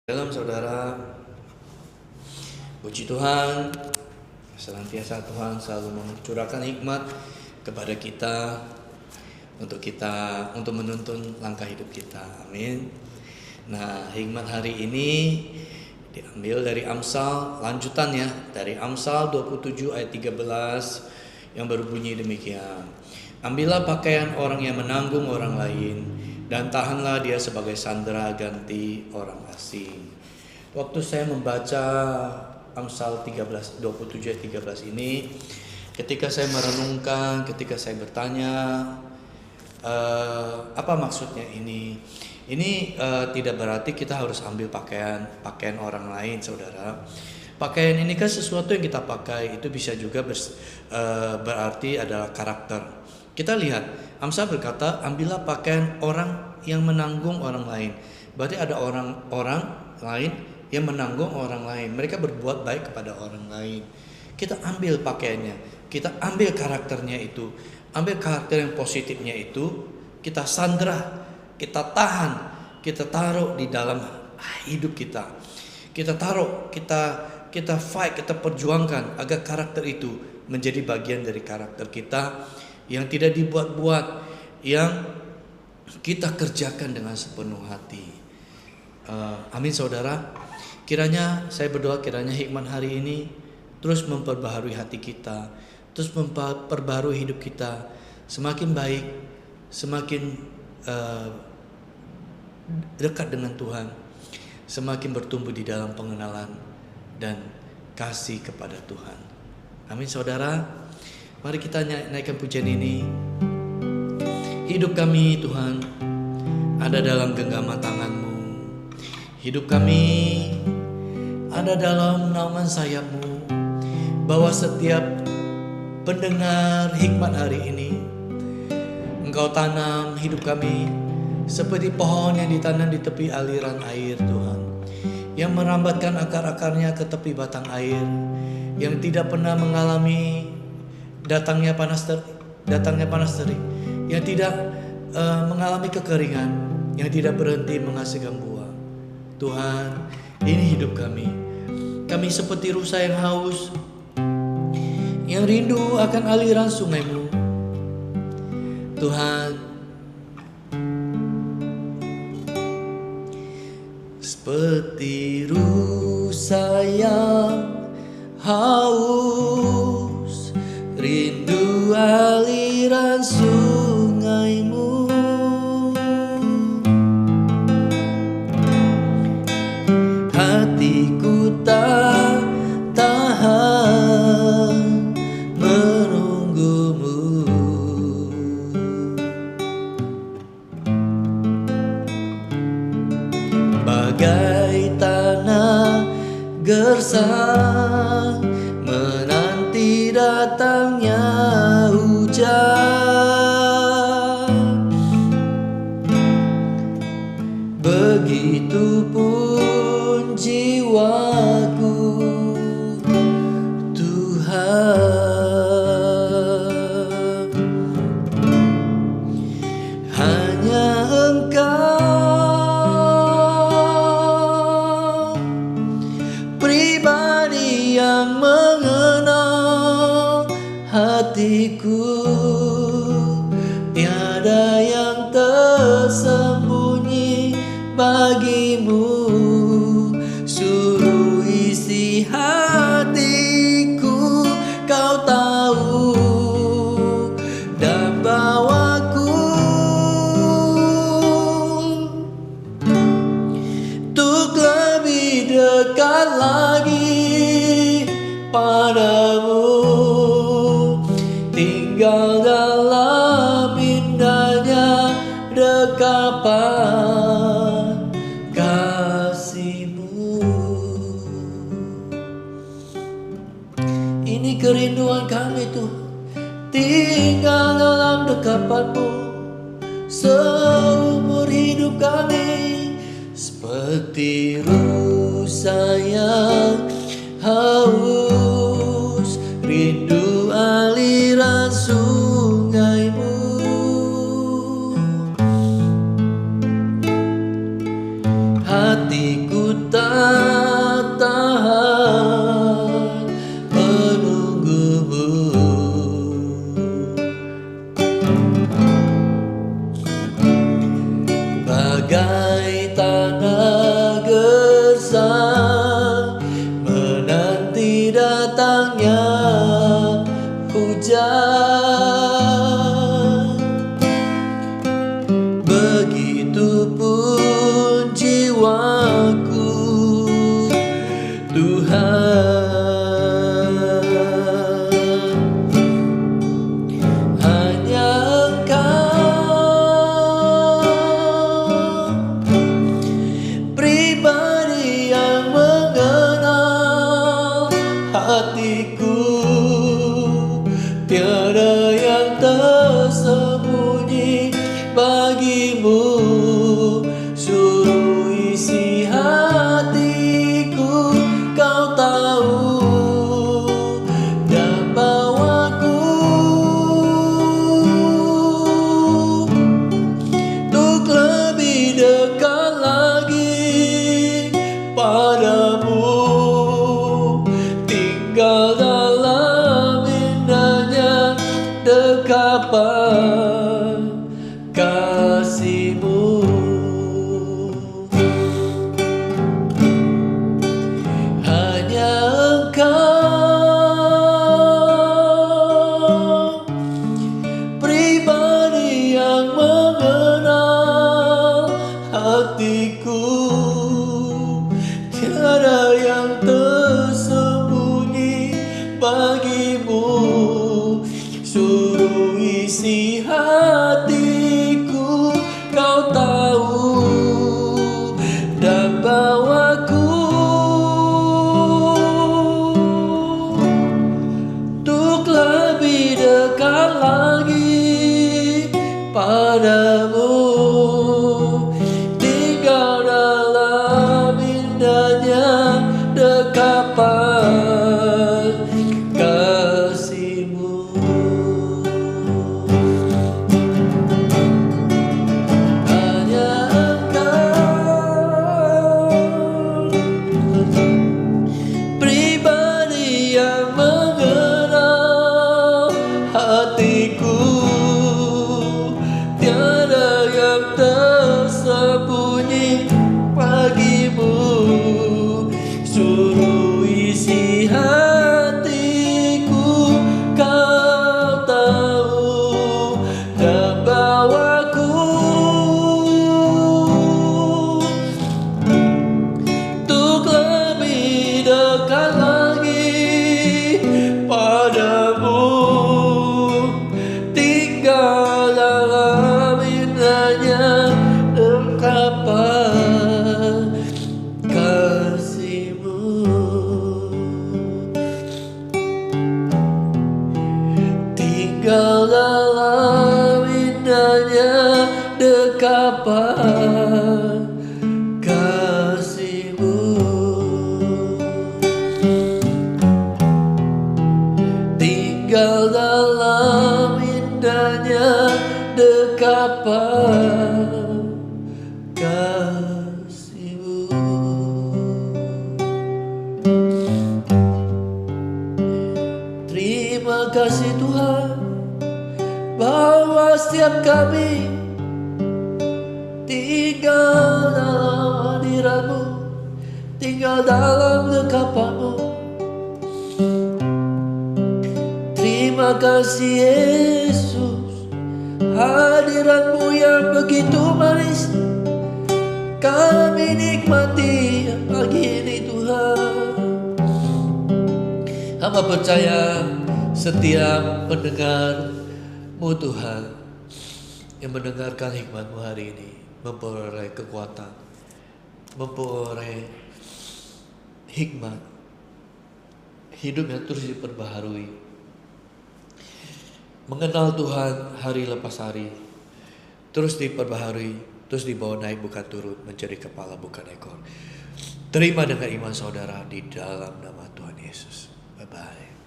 Dalam saudara, puji Tuhan, senantiasa Tuhan selalu mencurahkan hikmat kepada kita untuk menuntun langkah hidup kita. Amin. Nah, hikmat hari ini diambil dari Amsal, lanjutannya dari Amsal 27 ayat 13 yang berbunyi demikian. Ambillah pakaian orang yang menanggung orang lain, dan tahanlah dia sebagai sandera ganti orang asing. Waktu saya membaca Amsal 27 ayat 13 ini, ketika saya merenungkan, ketika saya bertanya, apa maksudnya ini? Ini tidak berarti kita harus ambil pakaian orang lain, saudara. Pakaian ini kan sesuatu yang kita pakai, itu bisa juga berarti adalah karakter. Kita lihat, Amsal berkata, ambillah pakaian orang yang menanggung orang lain. Berarti ada orang-orang lain yang menanggung orang lain. Mereka berbuat baik kepada orang lain. Kita ambil pakaiannya, kita ambil karakternya itu, ambil karakter yang positifnya itu, kita sandera, kita tahan, kita taruh di dalam hidup kita. Kita taruh, kita fight, kita perjuangkan agar karakter itu menjadi bagian dari karakter kita, yang tidak dibuat-buat, yang kita kerjakan dengan sepenuh hati. Amin saudara. Kiranya saya berdoa, kiranya hikmat hari ini terus memperbaharui hati kita, terus memperbaharui hidup kita, semakin baik, semakin dekat dengan Tuhan, semakin bertumbuh di dalam pengenalan dan kasih kepada Tuhan. Amin saudara. Mari kita naikkan pujian ini. Hidup kami Tuhan ada dalam genggaman tangan-Mu. Hidup kami ada dalam naungan sayap-Mu. Bahwa setiap pendengar hikmat hari ini, Engkau tanam hidup kami seperti pohon yang ditanam di tepi aliran air Tuhan, yang merambatkan akar-akarnya ke tepi batang air, yang tidak pernah mengalami datangnya panas terik, yang tidak mengalami kekeringan, yang tidak berhenti menghasilkan buah. Tuhan, ini hidup kami. Kami seperti rusa yang haus, yang rindu akan aliran sungai-Mu. Tuhan, seperti rusa yang haus, rindu aliran sungai-Mu. Hatiku tak tahan menunggu-Mu. Bagai tanah gersang menanti datangnya hujan, begitupun jiwaku Tuhan. Hanya Engkau pribadi yang mengenal hatiku, tiada yang tersembunyi bagi-Mu. Suruh isi hatiku, Kau tahu, dan bawaku untuk lebih dekat lagi padamu, tinggal dalam indahnya dekapan kasih-Mu. Ini kerinduan kami Tuhan, tinggal dalam dekapan-Mu seumur hidup kami. Seperti rusa yang haus, rindu aliran sungai-Mu. Hatiku tak tahan menunggumu. Bagai tanah gersang menanti datangnya hujan, begitupun jiwaku Tuhan. Hanya Engkau pribadi yang mengenal hatiku, tiada yang tersembunyi bagimu. Suruh isi hatiku, kau tahu, dan bawaku untuk lebih dekat lagi padamu, tinggal dalam indahnya dekapan kasih-Mu. Hanya Engkau pribadi yang mengenal hatiku, tiada yang tersembunyi bagimu. Suruh isi hatiku, kau tahu, dan bawaku untuk lebih dekat lagi padamu, tinggal dalam indahnya dekapan kasih-Mu. Hanya Engkau pribadi yang mengenal hatiku, tiada yang tersembunyi bagimu. Suruh isi hatiku, kau tahu, dan bawaku untuk lebih dekat lagi padamu, tinggal dalam indahnya dekapan kasih-Mu. Tinggal dalam indahnya dekapan kasih-Mu. Tinggal dalam indahnya dekapan kasih-Mu. Terima kasih Tuhan, bahwa setiap kami tinggal dalam hadirat-Mu, tinggal dalam dekapan-Mu. Terima kasih Yesus, hadirat-Mu yang begitu manis kami nikmati pagi ini Tuhan. Hamba percaya setiap pendengar-Mu Tuhan yang mendengarkan hikmat-Mu hari ini memperoleh kekuatan, memperoleh hikmat, hidup yang terus diperbaharui, mengenal Tuhan hari lepas hari, terus diperbaharui, terus dibawa naik bukan turun, menjadi kepala bukan ekor. Terima dengan iman saudara di dalam nama Tuhan Yesus. Bye-bye.